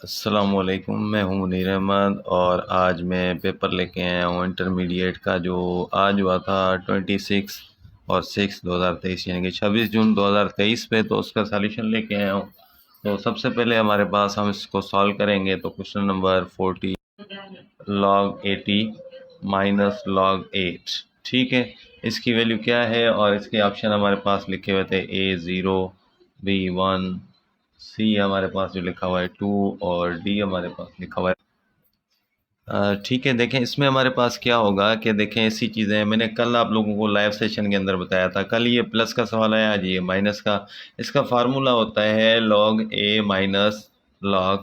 अस्सलामुअलैकुम, मैं हूँ मुनीर अहमद और आज मैं पेपर लेके आया हूँ इंटरमीडिएट का जो आज हुआ था 26 और 6 2023 यानी कि 26 जून 2023 पे। तो उसका सॉल्यूशन लेके आया हूँ। तो सबसे पहले हमारे पास हम इसको सॉल्व करेंगे। तो question number 40 log 80 minus log 8, ठीक है। इसकी वैल्यू क्या है और इसके ऑप्शन हमारे पास लिखे हुए थे A0, B1, सी हमारे पास जो लिखा हुआ है 2 और डी हमारे पास लिखा हुआ है। ठीक है, देखें इसमें हमारे पास क्या होगा कि देखें ऐसी चीज़ें हैं, मैंने कल आप लोगों को लाइव सेशन के अंदर बताया था। कल ये प्लस का सवाल आया, आज ये माइनस का। इसका फार्मूला होता है log a minus log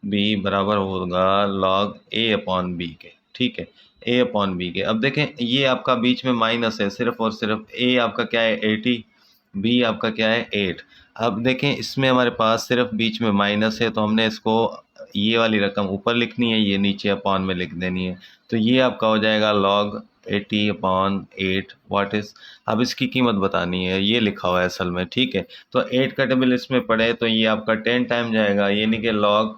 b बराबर होगा log a अपॉन b के, ठीक है, a अपॉन b के। अब देखें ये आपका बीच में माइनस है, सिर्फ और सिर्फ a आपका क्या है 80, b आपका क्या है 8। अब देखें इसमें हमारे पास सिर्फ बीच में माइनस है, तो हमने इसको ये वाली रकम ऊपर लिखनी है, ये नीचे अपॉन में लिख देनी है। तो ये आपका हो जाएगा log 80 अपॉन 8 वाट इज। अब इसकी कीमत बतानी है, ये लिखा हुआ है असल में, ठीक है। तो 8 का टेबल इसमें पड़े तो ये आपका 10 टाइम जाएगा, ये नहीं कि log,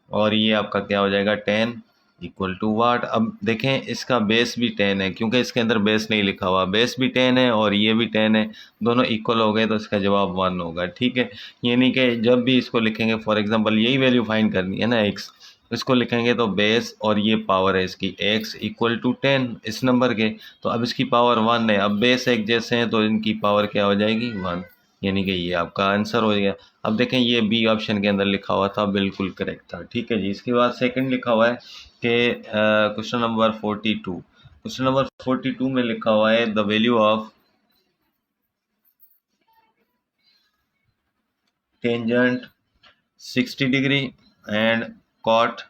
और ये आपका क्या हो जाएगा 10 इक्वल टू वाट। अब देखें इसका बेस भी 10 है, क्योंकि इसके अंदर बेस नहीं लिखा हुआ, बेस भी 10 है और ये भी 10 है, दोनों इक्वल हो गए तो इसका जवाब 1 होगा, ठीक है। यानी कि जब भी इसको लिखेंगे, फॉर एग्जांपल यही वैल्यू फाइंड करनी है ना x, इसको लिखेंगे तो बेस और ये पावर है इसकी x इक्वल टू 10 इस नंबर के। तो अब इसकी पावर 1 है, अब बेस एक जैसे हैं तो इनकी पावर क्या हो जाएगी 1, यानी कि ये आपका आंसर हो गया। अब देखें ये बी ऑप्शन के अंदर लिखा हुआ था, बिल्कुल करेक्ट था, ठीक है जी। इसके बाद सेकंड लिखा हुआ है कि क्वेश्चन नंबर 42, क्वेश्चन नंबर 42 में लिखा हुआ है the value of tangent 60 degree and cot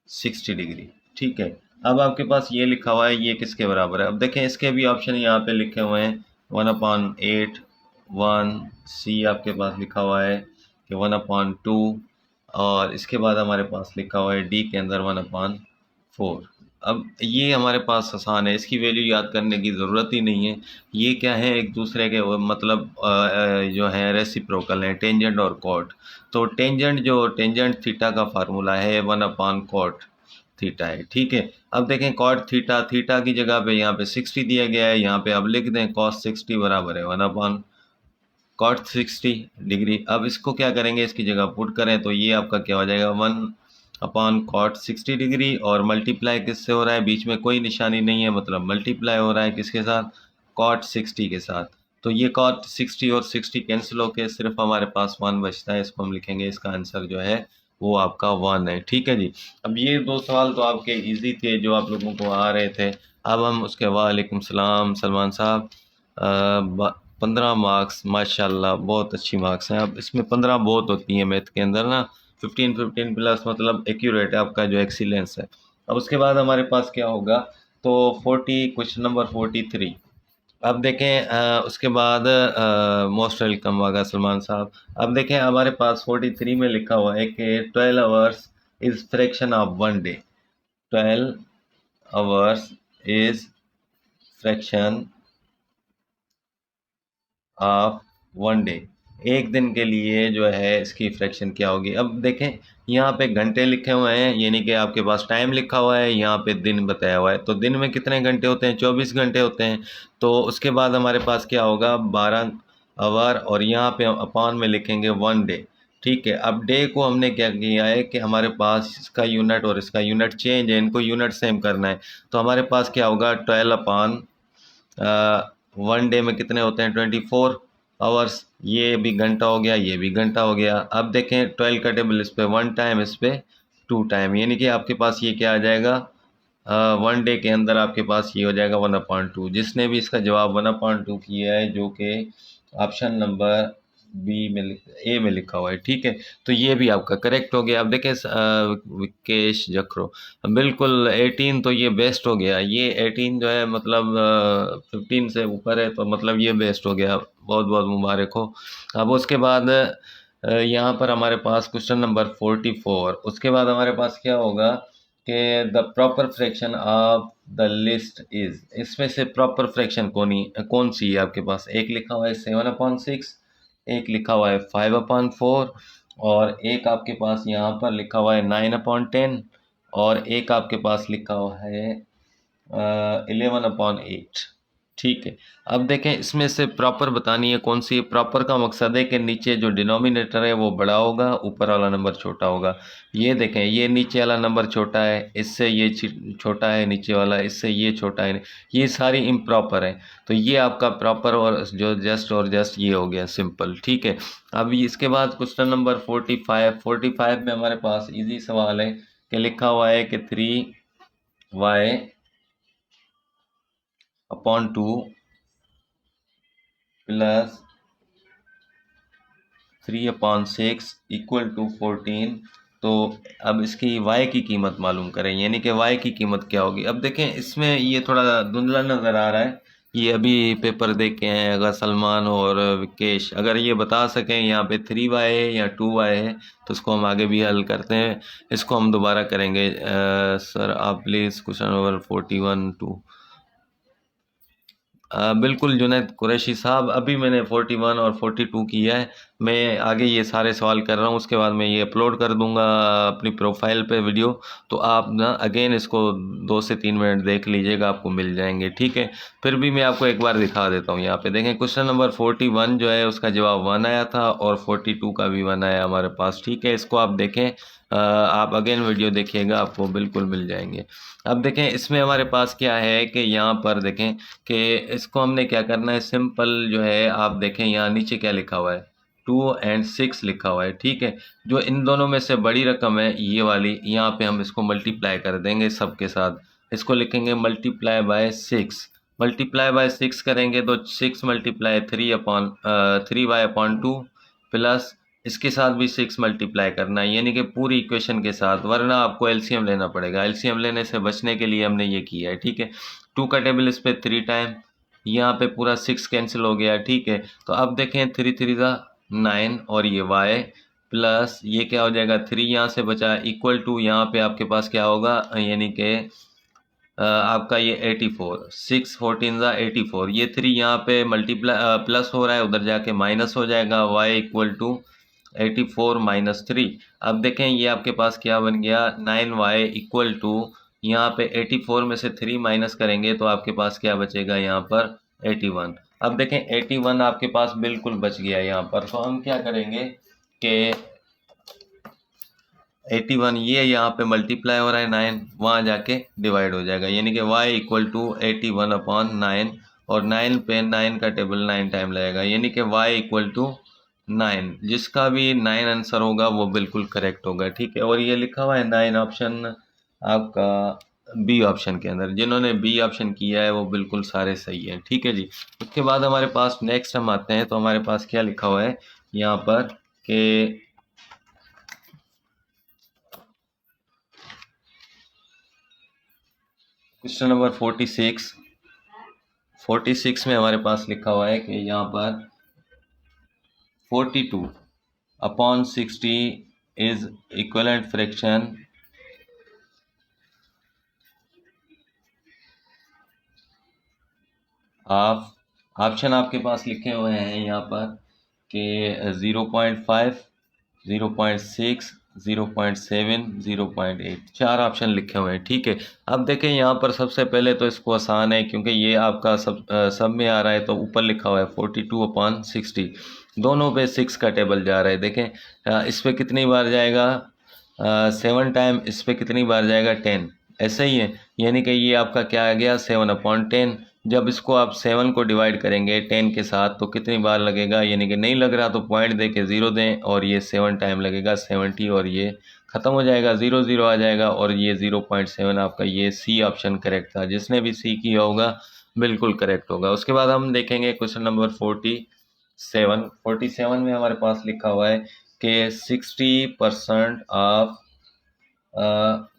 60 degree, ठीक है। अब आपके पास ये लिखा हुआ है ये किसके बराबर है। अब देखें इसके भी ऑप्शन यहाँ पे लिखे हुए हैं 1/8, 1, सी आपके पास लिखा हुआ है कि 1/2, और इसके बाद हमारे पास लिखा हुआ है डी के अंदर 1/4। अब ये हमारे पास आसान है, इसकी वैल्यू याद करने की ज़रूरत ही नहीं है। ये क्या है, एक दूसरे के मतलब जो है रेसिप्रोकल हैं, टेंजेंट और कॉट। तो टेंजेंट थीटा का फार्मूला है 1/cot थीटा है, ठीक है। अब देखें कॉट थीटा, थीटा की जगह पे यहाँ पे 60 दिया गया है, यहाँ पे अब लिख दें cos 60 बराबर है 1/cot 60 डिग्री। अब इसको क्या करेंगे, इसकी जगह पुट करें तो ये आपका क्या हो जाएगा 1/cot 60 डिग्री, और मल्टीप्लाई किससे हो रहा है, बीच में कोई निशानी नहीं है, मतलब मल्टीप्लाई हो रहा है किसके साथ, cot 60 के साथ। तो ये cot 60 और 60 कैंसिल होके सिर्फ हमारे पास 1 बचता है, इसको हम लिखेंगे, इसका आंसर जो है वो आपका 1 है, ठीक है जी। अब ये दो सवाल तो आपके इजी थे जो आप लोगों को आ रहे थे। अब हम उसके वालेकुम सलाम सलमान साहब, 15 मार्क्स माशाल्लाह बहुत अच्छी मार्क्स हैं। अब इसमें 15 बहुत होती हैं मैथ के अंदर ना, 15 प्लस मतलब एक्यूरेट है आपका जो एक्सीलेंस है। अब उसके बाद हमारे पास क्या होगा, तो 40 क्वेश्चन नंबर 43। अब देखें उसके बाद मोस्ट वेलकम वागा सलमान साहब। अब देखें हमारे पास 43 में लिखा हुआ है कि 12 hours is fraction of 1 day, 12 hours is fraction of 1 day, एक दिन के लिए जो है इसकी फ्रैक्शन क्या होगी। अब देखें यहाँ पे घंटे लिखे हुए हैं, यानी कि आपके पास टाइम लिखा हुआ है, यहाँ पे दिन बताया हुआ है। तो दिन में कितने घंटे होते हैं, 24 घंटे होते हैं। तो उसके बाद हमारे पास क्या होगा 12 आवर, और यहाँ पे अपॉन में लिखेंगे 1 डे, ठीक है। अब डे को हमने क्या किया है कि हमारे पास इसका यूनिट और इसका यूनिट चेंज है, इनको यूनिट सेम करना है। तो हमारे पास क्या होगा 12 अपॉन 1 डे में कितने होते हैं 24 आवर्स, ये भी घंटा हो गया, ये भी घंटा हो गया। अब देखें 12 का टेबल, इस पे 1 टाइम, इस पे 2 टाइम, यानी कि आपके पास ये क्या आ जाएगा 1 डे के अंदर आपके पास ये हो जाएगा 1/2। जिसने भी इसका जवाब 1/2 किया है, जो कि ऑप्शन नंबर बी में ए में लिखा हुआ है, ठीक है। तो ये भी आपका करेक्ट हो गया। अब देखें विकेश जखरो, बिल्कुल 18, तो ये बेस्ट हो गया, ये 18 जो है मतलब 15 से ऊपर है, तो मतलब ये बेस्ट हो गया, बहुत बहुत मुबारक हो। अब उसके बाद यहाँ पर हमारे पास क्वेश्चन नंबर 44, उसके बाद हमारे पास क्या होगा कि the proper fraction of the list is, इसमें से प्रॉपर फ्रैक्शन कौन सी है आपके पास, एक लिखा हुआ है 7/6, एक लिखा हुआ है 5/4, और एक आपके पास यहाँ पर लिखा हुआ है 9/10, और एक आपके पास लिखा हुआ है 11/8। ठीक है। अब देखें, इसमें से प्रॉपर बतानी है कौन सी है। प्रॉपर का मकसद है कि नीचे जो डिनोमिनेटर है वो बड़ा होगा, ऊपर वाला नंबर छोटा होगा। ये देखें, ये नीचे वाला नंबर छोटा है, इससे ये छोटा है, नीचे वाला इससे ये छोटा है। ये सारी इम्प्रॉपर है। तो ये आपका प्रॉपर और जो जस्ट और जस्ट ये हो गया सिंपल। ठीक है। अब इसके बाद क्वेश्चन नंबर 45 में हमारे पास इजी सवाल है कि लिखा हुआ है कि 3y/2 प्लस 3/6 इक्वल टू 14। तो अब इसकी y की कीमत मालूम करें, यानी कि y की कीमत क्या होगी। अब देखें, इसमें ये थोड़ा धुंधला नज़र आ रहा है। ये अभी पेपर देख के हैं, अगर सलमान और विकेश अगर ये बता सकें यहाँ पे 3y है या 2y है, तो इसको हम आगे भी हल करते हैं। इसको हम दोबारा करेंगे। सर आप प्लीज़ क्वेश्चन नंबर 41 बिल्कुल जुनैद कुरैशी साहब, अभी मैंने 41 और 42 किया है। मैं आगे ये सारे सवाल कर रहा हूँ, उसके बाद मैं ये अपलोड कर दूंगा अपनी प्रोफाइल पे वीडियो। तो आप ना अगेन इसको 2 से 3 मिनट देख लीजिएगा, आपको मिल जाएंगे। ठीक है। फिर भी मैं आपको एक बार दिखा देता हूँ। यहाँ पे देखें, क्वेश्चन नंबर 41 जो है उसका जवाब 1 आया था, और 42 का भी 1 आया हमारे पास। ठीक है, इसको आप देखें। आप अगेन वीडियो देखिएगा, आपको बिल्कुल मिल जाएंगे। अब देखें, इसमें हमारे पास क्या है कि यहाँ पर देखें कि इसको हमने क्या करना है। सिंपल जो है, आप देखें यहाँ नीचे क्या लिखा हुआ है, 2 और 6 लिखा हुआ है। ठीक है। जो इन दोनों में से बड़ी रकम है ये वाली, यहाँ पे हम इसको मल्टीप्लाई कर देंगे सबके साथ। इसको लिखेंगे मल्टीप्लाई बाय 6। मल्टीप्लाई बाय 6 करेंगे तो 6 × 3y/2 प्लस इसके साथ भी 6 मल्टीप्लाई करना है, यानी कि पूरी इक्वेशन के साथ, वरना आपको एलसीएम लेना पड़ेगा। एलसीएम लेने से बचने के लिए हमने ये किया है। ठीक है। 2 का टेबल इस पे 3 टाइम, यहाँ पे पूरा 6 कैंसिल हो गया। ठीक है। तो अब देखें, 3 3 9, और ये y प्लस ये क्या हो जाएगा, 3 यहाँ से बचा, इक्वल टू यहाँ पे आपके पास क्या होगा, यानी कि आपका ये 84, 6 14 = 84। ये 3 यहाँ पे मल्टीप्लाई प्लस हो रहा है, उधर जाके माइनस हो जाएगा। y equal to 84 - 3। अब देखें, ये आपके पास क्या बन गया, 9y इक्वल टू, यहाँ पे 84 में से 3 माइनस करेंगे तो आपके पास क्या बचेगा, यहाँ पर 81। अब देखें, 81 आपके पास बिल्कुल बच गया यहाँ पर। तो हम क्या करेंगे कि 81 ये यहाँ पे मल्टीप्लाई हो रहा है, 9 वहाँ जाके डिवाइड हो जाएगा, यानी कि y इक्वल टू 81/9, और 9 पे 9 का टेबल 9 टाइम लगेगा, यानी कि y इक्वल टू 9। जिसका भी 9 आंसर होगा वो बिल्कुल करेक्ट होगा। ठीक है। और ये लिखा हुआ है 9 ऑप्शन आपका बी ऑप्शन के अंदर। जिन्होंने बी ऑप्शन किया है वो बिल्कुल सारे सही हैं। ठीक है जी। उसके बाद हमारे पास नेक्स्ट हम आते हैं, तो हमारे पास क्या लिखा हुआ है यहाँ पर कि क्वेश्चन नंबर 46 में हमारे पास लिखा हुआ है कि यहाँ पर 42/60 is equivalent fraction of, option आपके पास लिखे हुए हैं यहाँ पर कि 0.5, 0.6, 0.7, 0.8, 4 ऑप्शन लिखे हुए हैं। ठीक है। अब देखें, यहाँ पर सबसे पहले तो इसको आसान है, क्योंकि ये आपका सब में आ रहा है। तो ऊपर लिखा हुआ है 42/60, दोनों पे 6 का टेबल जा रहा है। देखें, इस पे कितनी बार जाएगा, 7 टाइम, इस पे कितनी बार जाएगा, 10। ऐसे ही है, यानी कि ये आपका क्या आ गया, 7/10। जब इसको आप 7 को डिवाइड करेंगे 10 के साथ तो कितनी बार लगेगा, यानी कि नहीं लग रहा तो पॉइंट दे के 0 दें, और ये 7 टाइम लगेगा 70, और ये ख़त्म हो जाएगा, 0 0 आ जाएगा, और ये 0.7 आपका, ये सी ऑप्शन करेक्ट था। जिसने भी सी किया होगा बिल्कुल करेक्ट होगा। उसके बाद हम देखेंगे क्वेश्चन नंबर 47 में हमारे पास लिखा हुआ है कि 60% ऑफ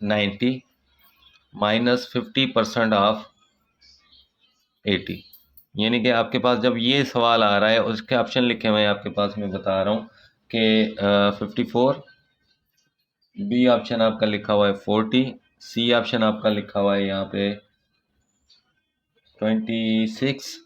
90 माइनस 50% ऑफ 80, यानी कि आपके पास जब ये सवाल आ रहा है, उसके ऑप्शन लिखे हुए हैं आपके पास, मैं बता रहा हूँ कि 54, बी ऑप्शन आपका लिखा हुआ है 40, सी ऑप्शन आपका लिखा हुआ है यहाँ पे 26,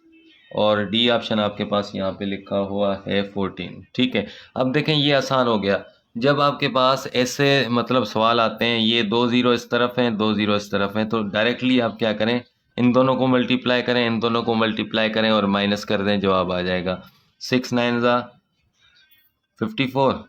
और डी ऑप्शन आपके पास यहाँ पे लिखा हुआ है 14। ठीक है। अब देखें, ये आसान हो गया। जब आपके पास ऐसे मतलब सवाल आते हैं, ये 2 ज़ीरो इस तरफ हैं, 2 ज़ीरो इस तरफ हैं, तो डायरेक्टली आप क्या करें, इन दोनों को मल्टीप्लाई करें, इन दोनों को मल्टीप्लाई करें और माइनस कर दें, जवाब आ जाएगा। 6 9 ज़ा 54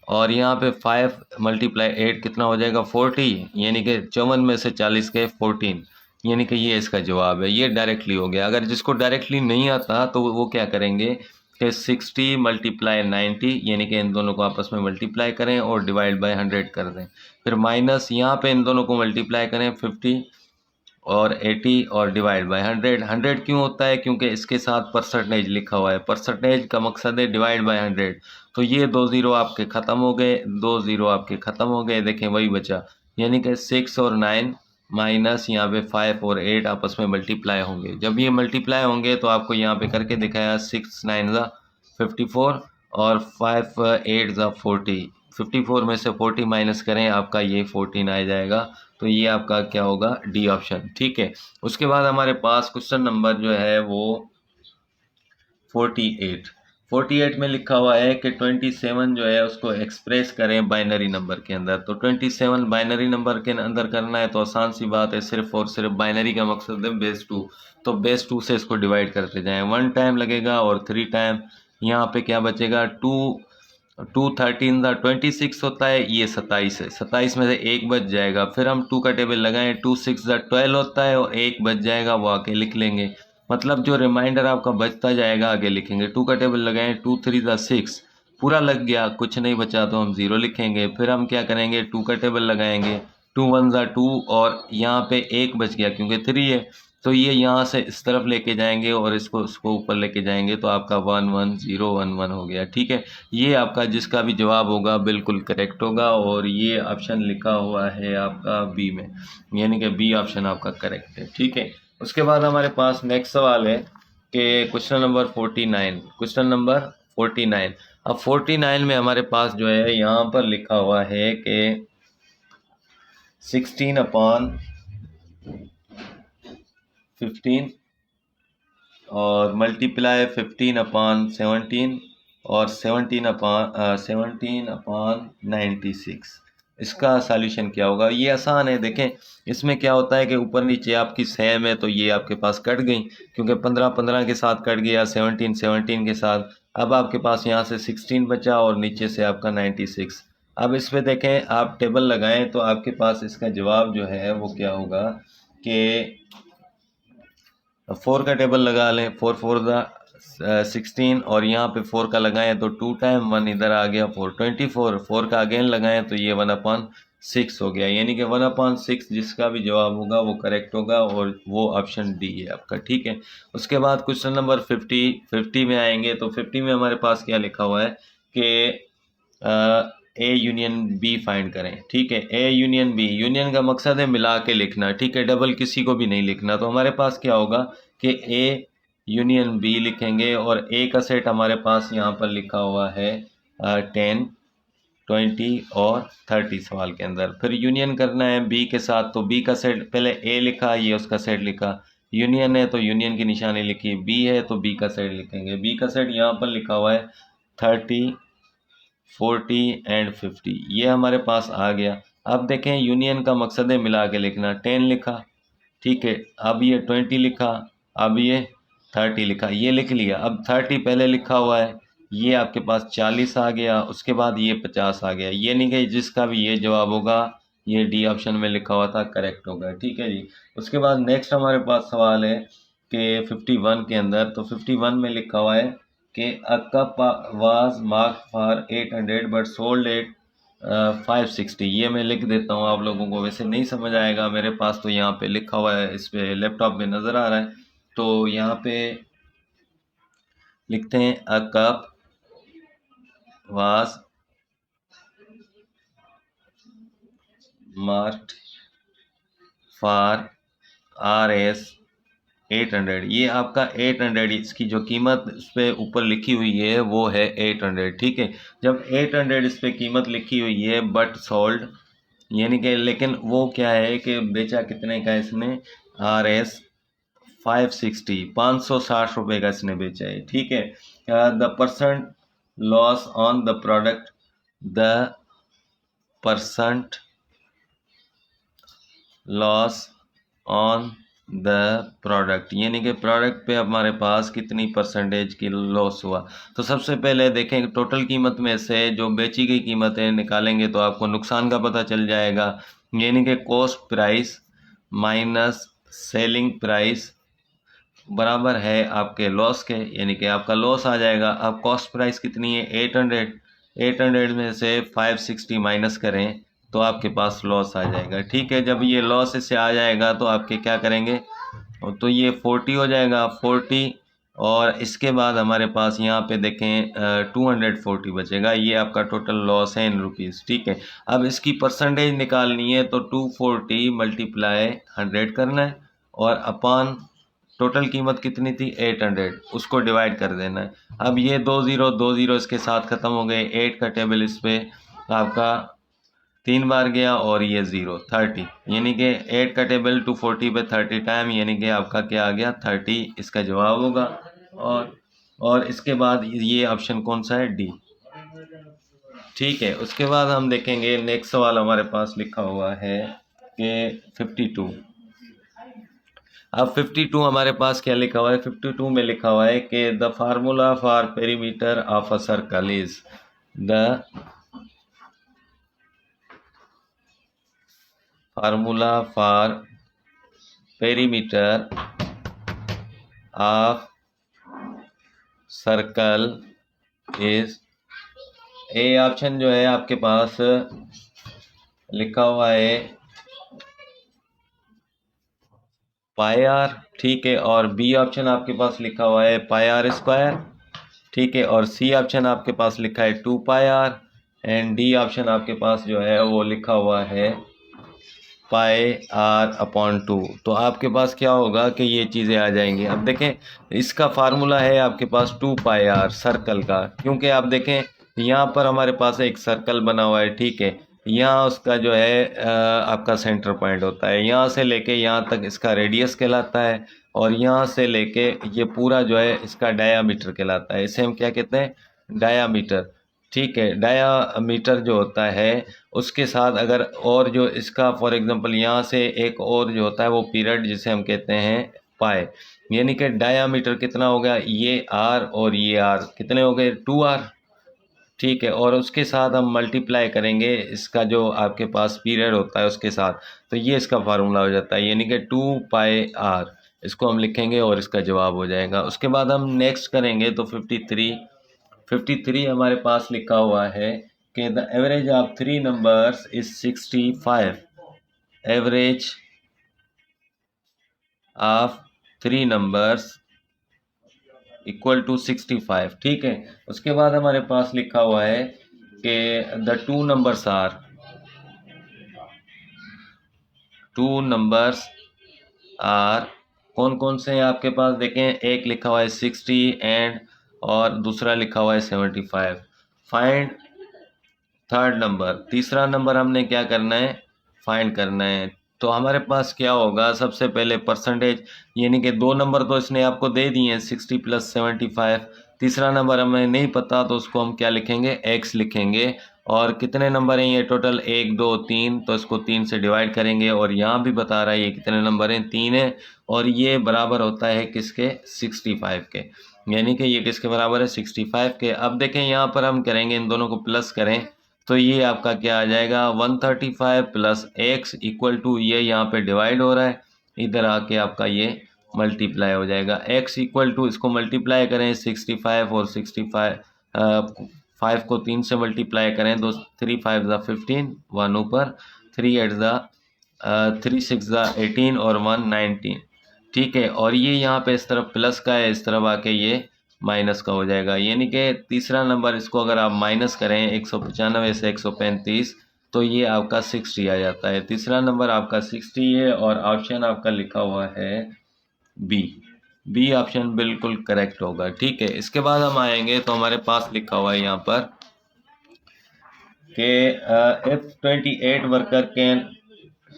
और यहाँ पे 5 मल्टीप्लाई 8 कितना हो जाएगा 40, यानी कि 54 में से 40 गए 14, यानी कि ये इसका जवाब है। ये डायरेक्टली हो गया। अगर जिसको डायरेक्टली नहीं आता तो वो क्या करेंगे कि 60 मल्टीप्लाई 90, यानी कि इन दोनों को आपस में मल्टीप्लाई करें और डिवाइड बाय 100 कर दें। फिर माइनस यहाँ पे इन दोनों को मल्टीप्लाई करें 50 और 80 और डिवाइड बाय 100। 100 क्यों होता है? क्योंकि इसके साथ परसेंटेज लिखा हुआ है। परसेंटेज का मकसद है डिवाइड बाय 100। तो ये 2 ज़ीरो आपके ख़त्म हो गए, 2 ज़ीरो आपके ख़त्म हो गए। देखें वही बचा, यानी कि 6 और 9 माइनस यहाँ पे 5 और 8 आपस में मल्टीप्लाई होंगे। जब ये मल्टीप्लाई होंगे तो आपको यहाँ पे करके दिखाया 6 9 ज़ा 54 और 5 8 ज़ा 40। 54 में से 40 माइनस करें, आपका ये 14 आ जाएगा। तो ये आपका क्या होगा? D option. ठीक है। उसके बाद हमारे पास क्वेश्चन नंबर जो है वो 48। 48 में लिखा हुआ है कि 27 जो है उसको एक्सप्रेस करें बाइनरी नंबर के अंदर। तो 27 बाइनरी नंबर के अंदर करना है तो आसान सी बात है, सिर्फ और सिर्फ बाइनरी का मकसद है बेस 2। तो बेस 2 से इसको डिवाइड करते जाएं। 1 टाइम लगेगा और 3 टाइम। यहाँ पे क्या बचेगा? 2 13 दा 26 होता है, ये 27 है। 27 में से एक बच जाएगा। फिर हम 2 का टेबल लगाएं, 2 6 दा 12 होता है और एक बच जाएगा, वो आके लिख लेंगे। मतलब जो रिमाइंडर आपका बचता जाएगा आगे लिखेंगे। 2 का टेबल लगाएं, 2 3 दा 6, पूरा लग गया, कुछ नहीं बचा तो हम 0 लिखेंगे। फिर हम क्या करेंगे? 2 का टेबल लगाएंगे, 2 1 दा 2 और यहाँ पे एक बच गया क्योंकि 3 है, तो ये यहाँ से इस तरफ लेके जाएंगे और इसको ऊपर लेके जाएंगे, तो आपका 1 1 0 1 1 हो गया। ठीक है। ये आपका जिसका भी जवाब होगा बिल्कुल करेक्ट होगा और ये ऑप्शन लिखा हुआ है आपका बी में, यानी कि बी ऑप्शन आपका करेक्ट है। ठीक है। उसके बाद हमारे पास नेक्स्ट सवाल है कि क्वेश्चन नंबर 49। Question number 49। अब 49 में हमारे पास जो है यहाँ पर लिखा हुआ है कि 16 अपॉन 15 और मल्टीप्लाई 15 अपॉन 17 और 17 अपॉन 96। इसका सॉल्यूशन क्या होगा? ये आसान है। देखें इसमें क्या होता है कि ऊपर नीचे आपकी सेम है, तो ये आपके पास कट गई, क्योंकि 15 15 के साथ कट गया, 17 17 के साथ। अब आपके पास यहाँ से 16 बचा और नीचे से आपका 96। अब इस पे देखें, आप टेबल लगाएं तो आपके पास इसका जवाब जो है वो क्या होगा कि 4 का टेबल लगा लें, 4 4 दा 16 और यहाँ पे 4 का लगाएं तो 2 टाइम 1 इधर आ गया 4 24। 4 का अगेन लगाएं तो ये 1/6 हो गया, यानी कि 1/6 जिसका भी जवाब होगा वो करेक्ट होगा और वो ऑप्शन डी है आपका। ठीक है। उसके बाद क्वेश्चन नंबर 50 में आएंगे तो 50 में हमारे पास क्या लिखा हुआ है कि ए यूनियन बी फाइंड करें। ठीक है। ए यूनियन बी, यूनियन का मकसद है मिला के लिखना। ठीक है। डबल किसी को भी नहीं लिखना। तो हमारे पास क्या होगा कि ए यूनियन बी लिखेंगे और ए का सेट हमारे पास यहाँ पर लिखा हुआ है 10 20 और 30 सवाल के अंदर। फिर यूनियन करना है बी के साथ, तो बी का सेट पहले ए लिखा, ये उसका सेट लिखा। यूनियन है तो यूनियन की निशानी लिखी, बी है तो बी का सेट लिखेंगे। बी का सेट यहाँ पर लिखा हुआ है 30 40 एंड 50, ये हमारे पास आ गया। अब देखें यूनियन का मकसद है मिला के लिखना। 10 लिखा, ठीक है, अब ये 20 लिखा, अब ये 30 लिखा, ये लिख लिया। अब 30 पहले लिखा हुआ है, ये आपके पास 40 आ गया, उसके बाद ये 50 आ गया। ये नहीं कि जिसका भी ये जवाब होगा ये डी ऑप्शन में लिखा हुआ था करेक्ट होगा। ठीक है जी। उसके बाद नेक्स्ट हमारे पास सवाल है कि 51 के अंदर, तो 51 में लिखा हुआ है कि a cup was mark for 800 but sold at 560। ये मैं लिख देता हूँ, आप लोगों को वैसे नहीं समझ आएगा, मेरे पास तो यहाँ पे लिखा हुआ है, इस पे लैपटॉप में नज़र आ रहा है। तो यहाँ पे लिखते हैं a cup was marked for RS 800। ये आपका 800, इसकी जो कीमत इस पर ऊपर लिखी हुई है वो है 800। ठीक है। जब 800 इस पर कीमत लिखी हुई है बट सोल्ड, यानी कि लेकिन वो क्या है कि बेचा कितने का इसने? RS 560, 560 रुपये का इसने बेचा है। ठीक है। The percent loss on the product, the percent loss on the product, यानी कि प्रोडक्ट पे हमारे पास कितनी परसेंटेज की लॉस हुआ। तो सबसे पहले देखें टोटल कीमत में से जो बेची गई कीमतें निकालेंगे तो आपको नुकसान का पता चल जाएगा, यानी कि cost price minus selling price बराबर है आपके लॉस के, यानी कि आपका लॉस आ जाएगा। अब कॉस्ट प्राइस कितनी है 800, 800 में से 560 माइनस करें तो आपके पास लॉस आ जाएगा। ठीक है, जब ये लॉस इससे आ जाएगा तो आपके क्या करेंगे, तो ये 40 हो जाएगा 40, और इसके बाद हमारे पास यहाँ पे देखें 240 बचेगा। ये आपका टोटल लॉस है इन रुपीज़। ठीक है, अब इसकी परसेंटेज निकालनी है तो 240 मल्टीप्लाई 100 करना है, और अपॉन टोटल कीमत कितनी थी 800, उसको डिवाइड कर देना है। अब ये 2 0 इसके साथ ख़त्म हो गए, 8 का टेबल इस पे आपका 3 बार गया, और ये 0 30, यानी कि 8 का टेबल 240 पे 30 टाइम, यानी कि आपका क्या आ गया 30, इसका जवाब होगा। और इसके बाद ये ऑप्शन कौन सा है, डी। ठीक है, उसके बाद हम देखेंगे नेक्स्ट सवाल हमारे पास लिखा हुआ है कि 52। अब 52 हमारे पास क्या लिखा हुआ है, 52 में लिखा हुआ है कि the formula for perimeter of a circle is the formula for perimeter of circle is, A option जो है आपके पास लिखा हुआ है पाई आर। ठीक है, और बी ऑप्शन आपके पास लिखा हुआ है पाई आर स्क्वायर। ठीक है, और सी ऑप्शन आपके पास लिखा है 2 पाई आर, एंड डी ऑप्शन आपके पास जो है वो लिखा हुआ है पाई आर अपॉन 2। तो आपके पास क्या होगा कि ये चीज़ें आ जाएंगी। अब देखें इसका फार्मूला है आपके पास 2 पाई आर सर्कल का, क्योंकि आप देखें यहाँ पर हमारे पास एक सर्कल बना हुआ है। ठीक है, यहाँ उसका जो है आपका सेंटर पॉइंट होता है, यहाँ से लेके यहाँ तक इसका रेडियस कहलाता है, और यहाँ से लेके ये पूरा जो है इसका डायामीटर कहलाता है। इसे हम क्या कहते हैं, डायामीटर। ठीक है, डायामीटर जो होता है उसके साथ अगर और जो इसका फॉर एग्जांपल यहाँ से एक और जो होता है वो पीरियड जिसे हम कहते हैं पाए, यानी कि डायामीटर कितना हो गया, ये आर और ये आर कितने हो गए 2r। ठीक है, और उसके साथ हम मल्टीप्लाई करेंगे इसका जो आपके पास पीरियड होता है उसके साथ, तो ये इसका फार्मूला हो जाता है, यानी कि 2πr इसको हम लिखेंगे और इसका जवाब हो जाएगा। उसके बाद हम नेक्स्ट करेंगे तो 53 हमारे पास लिखा हुआ है कि the average of 3 numbers is 65। Average of 3 numbers equal to 65। ठीक है, उसके बाद हमारे पास लिखा हुआ है कि द 2 नंबर्स आर कौन कौन से हैं आपके पास, देखें एक लिखा हुआ है 60 एंड और दूसरा लिखा हुआ है 75। फाइंड थर्ड नंबर, तीसरा नंबर हमने क्या करना है, फाइंड करना है। तो हमारे पास क्या होगा, सबसे पहले परसेंटेज, यानी कि 2 नंबर तो इसने आपको दे दिए हैं 60 + 75। तीसरा नंबर हमें नहीं पता तो उसको हम क्या लिखेंगे, x लिखेंगे। और कितने नंबर हैं ये टोटल, 1 2 3, तो इसको 3 से डिवाइड करेंगे, और यहाँ भी बता रहा है ये कितने नंबर हैं, 3 है, और ये बराबर होता है किसके, 65 के, यानी कि ये किसके बराबर है 65 के। अब देखें यहाँ पर हम करेंगे, इन दोनों को प्लस करें तो ये आपका क्या आ जाएगा 135 + x इक्वल टू, ये यहाँ पे डिवाइड हो रहा है, इधर आके आपका ये मल्टीप्लाई हो जाएगा। x इक्वल टू, इसको मल्टीप्लाई करें 65 और 65 5 को 3 से मल्टीप्लाई करें तो 3 5 ज़ा 15, 1 ऊपर, 3 8 ज़ा 3 6 ज़ा 18 और 1 19। ठीक है, और ये यहाँ पे इस तरफ प्लस का है, इस तरफ आके ये माइनस का हो जाएगा, यानी कि तीसरा नंबर इसको अगर आप माइनस करें 195 से 135 तो ये आपका 60 आ जाता है। तीसरा नंबर आपका 60 है, और ऑप्शन आपका लिखा हुआ है बी ऑप्शन बिल्कुल करेक्ट होगा। ठीक है, इसके बाद हम आएंगे तो हमारे पास लिखा हुआ है यहाँ पर कि if 28 worker can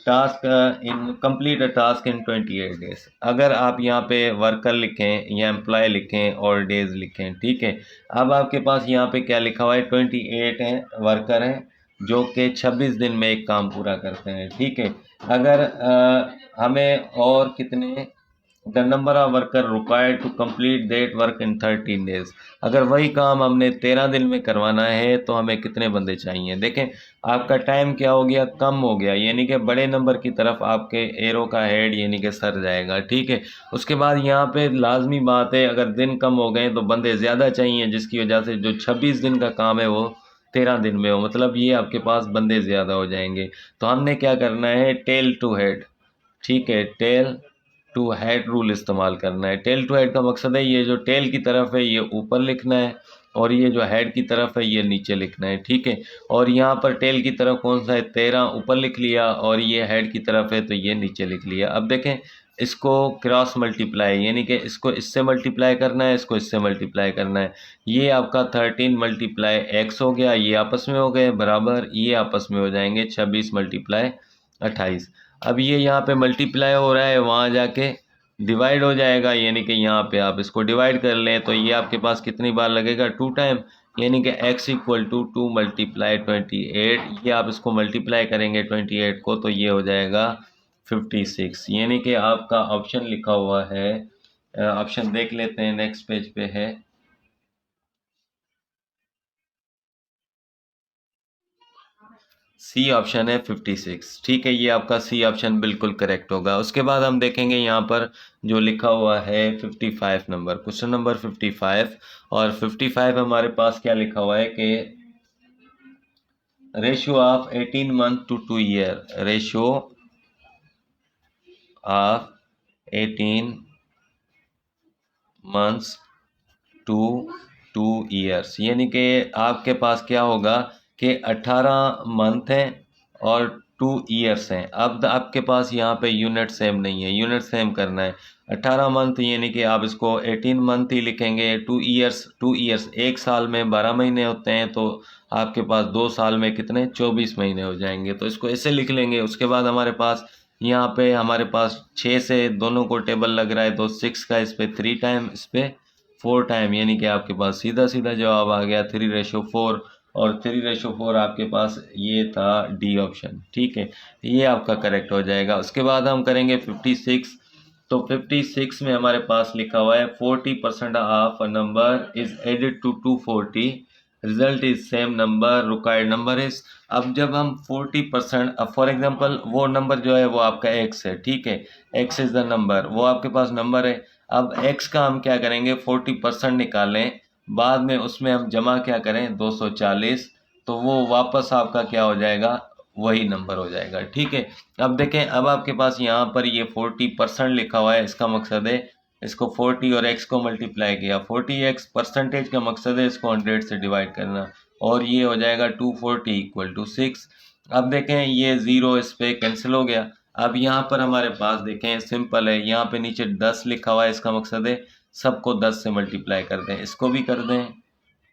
task in complete a task in 28 days. अगर आप यहाँ पे वर्कर लिखें या एम्प्लॉय लिखें और डेज लिखें। ठीक है, अब आपके पास यहाँ पे क्या लिखा हुआ है, 28 हैं वर्कर हैं, जो कि 26 दिन में एक काम पूरा करते हैं। ठीक है, अगर हमें और कितने, the number of worker required to complete that work in 13 days, अगर वही काम हमने 13 दिन में करवाना है तो हमें कितने बंदे चाहिए। देखें आपका टाइम क्या हो गया, कम हो गया, यानी कि बड़े नंबर की तरफ आपके एरो का हेड यानी कि सर जाएगा। ठीक है, उसके बाद यहाँ पे लाजमी बात है, अगर दिन कम हो गए तो बंदे ज़्यादा चाहिए, जिसकी वजह से जो 26 दिन का काम है वो 13 दिन में हो, मतलब ये आपके पास बंदे ज़्यादा हो जाएंगे। तो हमने क्या करना है, टेल टू हेड। ठीक है, टेल टू हेड रूल इस्तेमाल करना है। टेल टू हेड का मकसद है ये जो टेल की तरफ है ये ऊपर लिखना है और ये जो हेड की तरफ है ये नीचे लिखना है। ठीक है, और यहाँ पर टेल की तरफ कौन सा है, 13 ऊपर लिख लिया और ये हेड की तरफ है तो ये नीचे लिख लिया। अब देखें इसको क्रॉस मल्टीप्लाई, यानी कि इसको इससे मल्टीप्लाई करना है, इसको इससे मल्टीप्लाई करना है। ये आपका 13 मल्टीप्लाई एक्स हो गया, ये आपस में हो गए बराबर, ये आपस में हो जाएंगे 26 मल्टीप्लाई 28। अब ये यहाँ पे मल्टीप्लाई हो रहा है, वहाँ जाके डिवाइड हो जाएगा, यानी कि यहाँ पे आप इसको डिवाइड कर लें तो ये आपके पास कितनी बार लगेगा, 2 टाइम, यानी कि x इक्वल टू 2 मल्टीप्लाई 28। ये आप इसको मल्टीप्लाई करेंगे 28 को तो ये हो जाएगा 56, यानी कि आपका ऑप्शन लिखा हुआ है, ऑप्शन देख लेते हैं, नेक्स्ट पेज पे है, सी ऑप्शन है 56। ठीक है, ये आपका सी ऑप्शन बिल्कुल करेक्ट होगा। उसके बाद हम देखेंगे यहाँ पर जो लिखा हुआ है 55 नंबर, क्वेश्चन नंबर 55, और 55 हमारे पास क्या लिखा हुआ है कि ratio of 18 month to 2 year, ratio of 18 months to 2 years, यानी कि आपके पास क्या होगा कि 18 मंथ हैं और 2 ईयर्स हैं। अब आपके पास यहाँ पे यूनिट सेम नहीं है, यूनिट सेम करना है। 18 मंथ यानी कि आप इसको 18 मंथ ही लिखेंगे। 2 ईयर्स एक साल में 12 महीने होते हैं, तो आपके पास 2 साल में कितने, 24 महीने हो जाएंगे, तो इसको ऐसे लिख लेंगे। उसके बाद हमारे पास यहाँ पे हमारे पास 6 से दोनों को टेबल लग रहा है, तो 6 का इस पर 3 टाइम, इस पर 4 टाइम, यानी कि आपके पास सीधा सीधा जवाब आ गया 3:4, और 3:4 आपके पास ये था डी ऑप्शन। ठीक है, ये आपका करेक्ट हो जाएगा। उसके बाद हम करेंगे 56, तो 56 में हमारे पास लिखा हुआ है 40% of a number is added to 240, result is same number, required number is. अब जब हम 40%, अब फॉर एग्जांपल वो नंबर जो है वो आपका x है। ठीक है, x इज द नंबर, वो आपके पास नंबर है। अब x का हम क्या करेंगे, 40% निकालें, बाद में उसमें हम जमा क्या करें, 240, तो वो वापस आपका क्या हो जाएगा, वही नंबर हो जाएगा। ठीक है, अब देखें, अब आपके पास यहाँ पर ये 40% लिखा हुआ है, इसका मकसद है इसको 40 और x को मल्टीप्लाई किया, 40x परसेंटेज का मकसद है इसको 100 से डिवाइड करना, और ये हो जाएगा 240 इक्वल टू 6। अब देखें ये ज़ीरो इस पे कैंसिल हो गया। अब यहाँ पर हमारे पास देखें सिंपल है, यहाँ पे नीचे 10 लिखा हुआ है, इसका मकसद है सबको 10 से मल्टीप्लाई कर दें, इसको भी कर दें,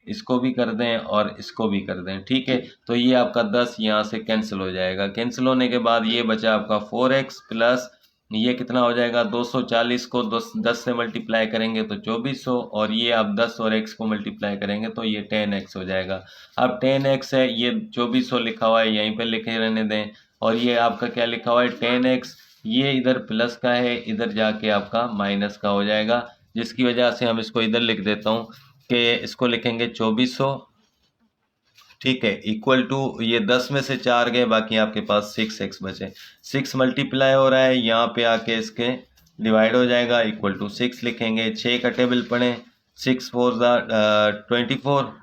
इसको भी कर दें और इसको भी कर दें। ठीक है, तो ये आपका 10 यहाँ से कैंसिल हो जाएगा। कैंसिल होने के बाद ये बचा आपका 4x प्लस ये कितना हो जाएगा, 240 को 10 से मल्टीप्लाई करेंगे तो 2400, और ये आप 10 और x को मल्टीप्लाई करेंगे तो ये 10x हो जाएगा। अब 10x है, ये 2400 लिखा हुआ है यहीं पे लिखे रहने दें, और ये आपका क्या लिखा हुआ है 10x, ये इधर प्लस का है, इधर जाके आपका माइनस का हो जाएगा, जिसकी वजह से हम इसको इधर लिख देता हूँ कि इसको लिखेंगे 2400। ठीक है, इक्वल टू ये 10 में से 4 गए, बाकी आपके पास 6x बचे, 6 मल्टीप्लाई हो रहा है, यहाँ पे आके इसके डिवाइड हो जाएगा, इक्वल टू 6 लिखेंगे। 6 का टेबल पढ़ें, 6 4 24,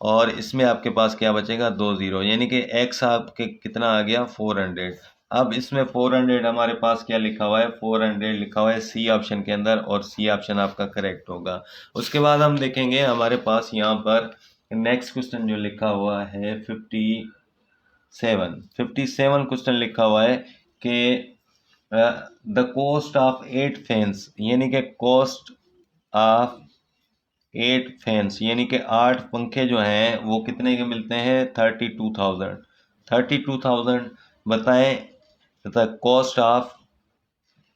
और इसमें आपके पास क्या बचेगा, 2 0, यानी कि x आपके कितना आ गया 400। अब इसमें 400 हमारे पास क्या लिखा हुआ है, 400 लिखा हुआ है सी ऑप्शन के अंदर, और सी ऑप्शन आपका करेक्ट होगा। उसके बाद हम देखेंगे हमारे पास यहाँ पर नेक्स्ट क्वेश्चन जो लिखा हुआ है 57 क्वेश्चन लिखा हुआ है कि द कॉस्ट ऑफ 8 फैंस, यानी कि कॉस्ट ऑफ 8 फैंस, यानी कि 8 पंखे जो हैं वो कितने के मिलते हैं, 32,000 बताएं। द कॉस्ट ऑफ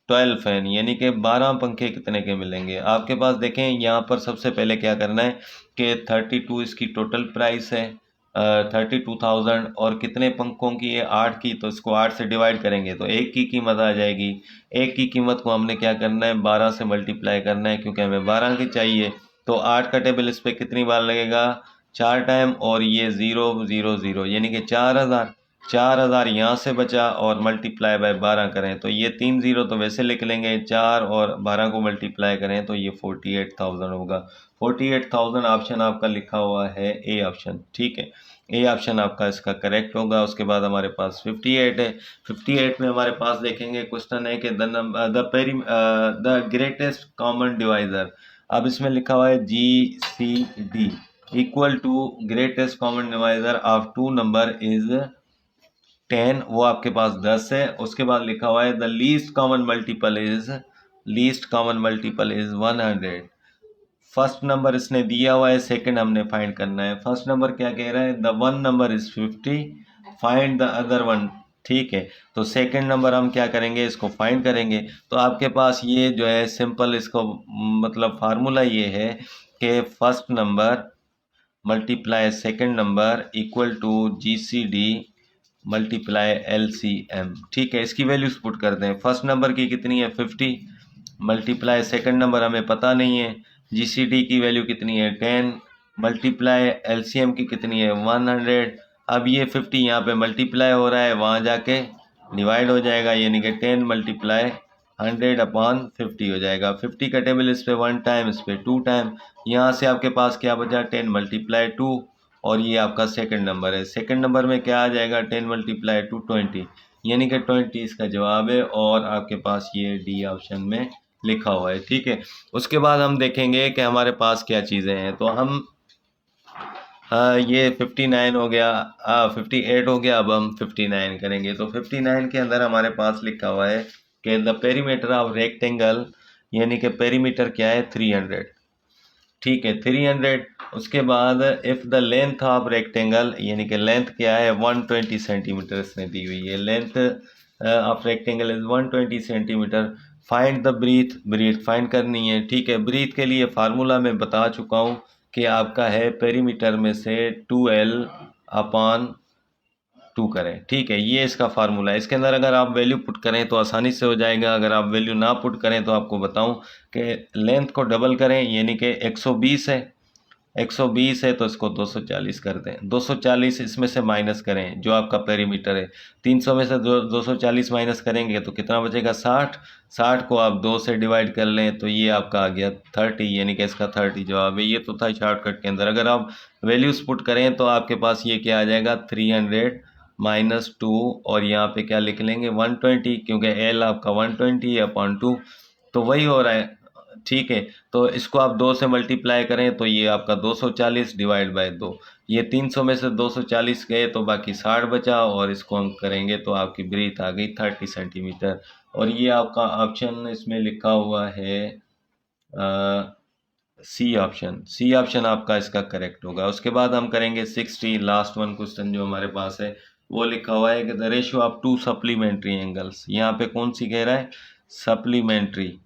12 फैन, यानी कि 12 पंखे कितने के मिलेंगे। आपके पास देखें यहाँ पर सबसे पहले क्या करना है कि 32 इसकी टोटल प्राइस है, 32,000 और कितने पंखों की है 8 की, तो इसको 8 से डिवाइड करेंगे तो एक की कीमत आ जाएगी। एक की कीमत को हमने क्या करना है 12 से मल्टीप्लाई करना है क्योंकि हमें 12 की चाहिए। तो 8 का टेबल इस पर कितनी बार लगेगा 4 टाइम और ये 000 यानी कि 4000। 4000 यहाँ से बचा और मल्टीप्लाई बाय 12 करें तो ये 3 0 तो वैसे लिख लेंगे, 4 और 12 को मल्टीप्लाई करें तो ये 48,000 होगा। 48,000 ऑप्शन आपका लिखा हुआ है ए ऑप्शन। ठीक है, ए ऑप्शन आपका इसका करेक्ट होगा। उसके बाद हमारे पास 58 है। 58 में हमारे पास देखेंगे क्वेश्चन है कि द ग्रेटेस्ट कॉमन डिवाइजर। अब इसमें लिखा हुआ है GCD equal to greatest common divisor of two number is 10, वो आपके पास 10 है। उसके बाद लिखा हुआ है the least common multiple is 100। First number इसने दिया हुआ है, सेकंड हमने फाइंड करना है। फर्स्ट नंबर क्या कह रहा है the one number is 50, find the other one. ठीक है, तो सेकंड नंबर हम क्या करेंगे इसको फाइंड करेंगे। तो आपके पास ये जो है सिंपल इसको मतलब फार्मूला ये है कि first number multiply second number equal to GCD multiply LCM। ठीक है, इसकी वैल्यूज पुट कर दें। फर्स्ट नंबर की कितनी है 50 मल्टीप्लाई सेकंड नंबर हमें पता नहीं है, GCD की वैल्यू कितनी है 10 मल्टीप्लाई LCM की कितनी है 100। अब ये 50 यहाँ पे मल्टीप्लाई हो रहा है, वहाँ जाके डिवाइड हो जाएगा, यानी कि 10 मल्टीप्लाई 100/50 हो जाएगा। 50 का टेबल इस पे 1 टाइम, इस पे 2 टाइम। यहाँ से आपके पास क्या बचा 10 मल्टीप्लाई 2 और ये आपका सेकंड नंबर है। सेकंड नंबर में क्या आ जाएगा 10 मल्टीप्लाई 2 20, यानी कि 20 इसका जवाब है और आपके पास ये डी ऑप्शन में लिखा हुआ है। ठीक है, उसके बाद हम देखेंगे कि हमारे पास क्या चीज़ें हैं। तो हम ये 59 हो गया, 58 हो गया, अब हम 59 करेंगे। तो 59 के अंदर हमारे पास लिखा हुआ है कि द पेरीमीटर ऑफ रेक्टेंगल, यानी कि पेरीमीटर क्या है 300। ठीक है 300। उसके बाद if the length of rectangle, यानी कि लेंथ क्या है 120 सेंटीमीटर इसने दी हुई है। Length of rectangle is 120 centimetre. Find the breadth find करनी है। ठीक है, ब्रीथ के लिए फार्मूला मैं बता चुका हूँ कि आपका है पेरीमीटर में से 2L/2 करें। ठीक है, ये इसका फार्मूला है। इसके अंदर अगर आप वैल्यू पुट करें तो आसानी से हो जाएगा, अगर आप वैल्यू ना पुट करें तो आपको बताऊं कि लेंथ को डबल करें, यानी कि 120 है, 120 है तो इसको 240 कर दें। 240 इसमें से माइनस करें जो आपका पेरीमीटर है। 300 में से 240 माइनस करेंगे तो कितना बचेगा 60। 60 को आप 2 से डिवाइड कर लें तो ये आपका आ गया 30, यानी कि इसका 30 जवाब है। ये तो था शॉर्टकट के अंदर। अगर आप वैल्यूज पुट करें तो आपके पास ये क्या आ जाएगा 300 माइनस 2 और यहाँ पे क्या लिख लेंगे 120, क्योंकि L आपका 120/2 तो वही हो रहा है। ठीक है, तो इसको आप 2 से मल्टीप्लाई करें तो ये आपका 240 डिवाइड बाय 2। ये 300 में से 240 गए तो बाकी 60 बचा और इसको हम करेंगे तो आपकी ब्रीथ आ गई 30 सेंटीमीटर। और ये आपका ऑप्शन इसमें लिखा हुआ है सी ऑप्शन। सी ऑप्शन आपका इसका करेक्ट होगा। उसके बाद हम करेंगे 60 लास्ट वन क्वेश्चन जो हमारे पास है। वो लिखा हुआ है कि the ratio of to supplementary angles. यहाँ पे कौन सी कह रहा है सप्लीमेंट्री।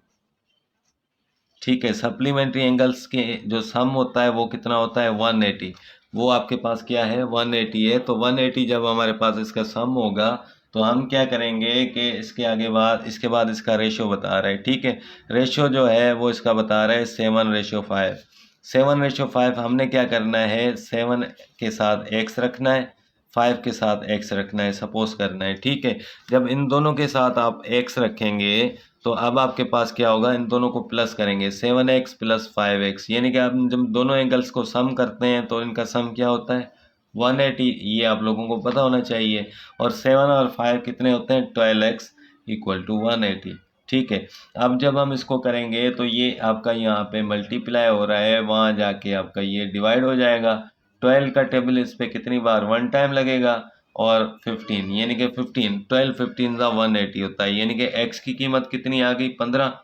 ठीक है, सप्लीमेंट्री एंगल्स के जो सम होता है वो कितना होता है 180। वो आपके पास क्या है 180 है। तो 180 जब हमारे पास इसका सम होगा तो हम क्या करेंगे कि इसके बाद इसका रेशियो बता रहा है। ठीक है, रेशियो जो है वो इसका बता रहा है 7:5। 7:5 हमने क्या करना है 7 के साथ x रखना है, 5 के साथ x रखना है, सपोज करना है। ठीक है, जब इन दोनों के साथ आप x रखेंगे तो अब आपके पास क्या होगा इन दोनों को प्लस करेंगे 7x + 5x, यानी कि आप जब दोनों एंगल्स को सम करते हैं तो इनका सम क्या होता है 180। ये आप लोगों को पता होना चाहिए। और 7 और 5 कितने होते हैं 12x = 180। ठीक है, अब जब हम इसको करेंगे तो ये आपका यहाँ पे मल्टीप्लाई हो रहा है, वहाँ जाके आपका ये डिवाइड हो जाएगा। 12 का टेबल इस पे कितनी बार 1 टाइम लगेगा और 15, यानी कि 12 15 का 180 होता है, यानी कि x की कीमत कितनी आ गई 15।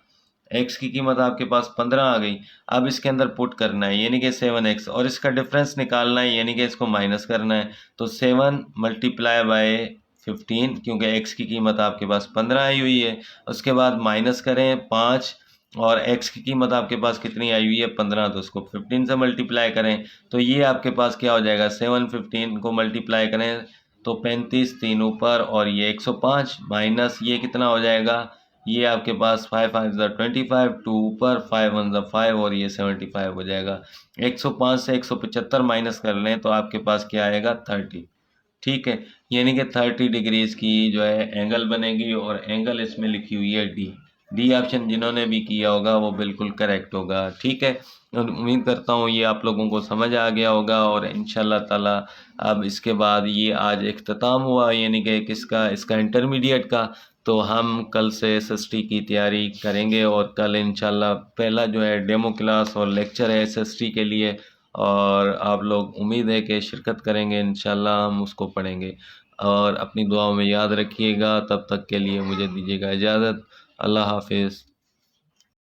x की कीमत आपके पास 15 आ गई। अब इसके अंदर पुट करना है, यानी कि 7x, और इसका डिफरेंस निकालना है, यानी कि इसको माइनस करना है। तो 7 मल्टीप्लाई बाय 15, क्योंकि x की कीमत आपके पास 15 आई हुई है। उसके बाद माइनस करें 5 और एक्स की कीमत आपके पास कितनी आई हुई है 15, तो उसको 15 से मल्टीप्लाई करें तो ये आपके पास क्या हो जाएगा 715 को मल्टीप्लाई करें तो 35 3 ऊपर और ये 105 माइनस ये कितना हो जाएगा, ये आपके पास 5 5 25 2 ऊपर 5 1 5 और ये 75 हो जाएगा। 105 से 175 माइनस कर लें तो आपके पास क्या आएगा 30। ठीक है, यानी कि 30 डिग्रीज की जो है एंगल बनेगी और एंगल इसमें लिखी हुई है डी। डी ऑप्शन जिन्होंने भी किया होगा वो बिल्कुल करेक्ट होगा। ठीक है, और उम्मीद करता हूँ ये आप लोगों को समझ आ गया होगा और इंशाल्लाह ताला अब इसके बाद ये आज इख्तिताम हुआ यानी कि किसका, इसका इंटरमीडिएट का। तो हम कल से एसएसटी की तैयारी करेंगे और कल इंशाल्लाह पहला जो है डेमो क्लास और लेक्चर है एसएसटी के लिए, और आप लोग उम्मीद है कि शिरकत करेंगे, इंशाल्लाह हम उसको पढ़ेंगे। और अपनी दुआओं में याद रखिएगा, तब तक के लिए मुझे दीजिएगा इजाज़त। अल्लाह हाफिज़।